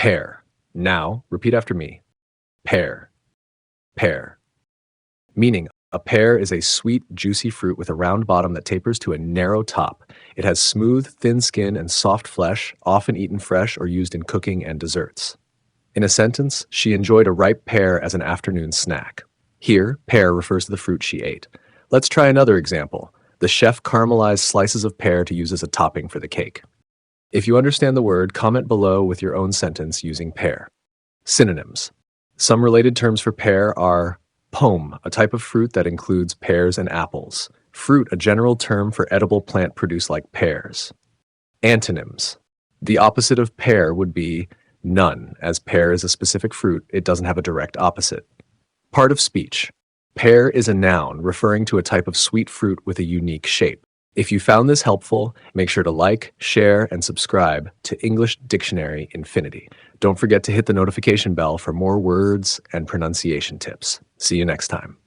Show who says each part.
Speaker 1: Pear. Now, repeat after me. Pear. Pear. Meaning, a pear is a sweet, juicy fruit with a round bottom that tapers to a narrow top. It has smooth, thin skin and soft flesh, often eaten fresh or used in cooking and desserts. In a sentence, she enjoyed a ripe pear as an afternoon snack. Here, pear refers to the fruit she ate. Let's try another example. The chef caramelized slices of pear to use as a topping for the cake. If you understand the word, comment below with your own sentence using pear. Synonyms. Some related terms for pear are pome, a type of fruit that includes pears and apples. Fruit, a general term for edible plant produced like pears. Antonyms. The opposite of pear would be none, as pear is a specific fruit, it doesn't have a direct opposite. Part of speech. Pear is a noun referring to a type of sweet fruit with a unique shape. If you found this helpful, make sure to like, share, and subscribe to English Dictionary Infinity. Don't forget to hit the notification bell for more words and pronunciation tips. See you next time.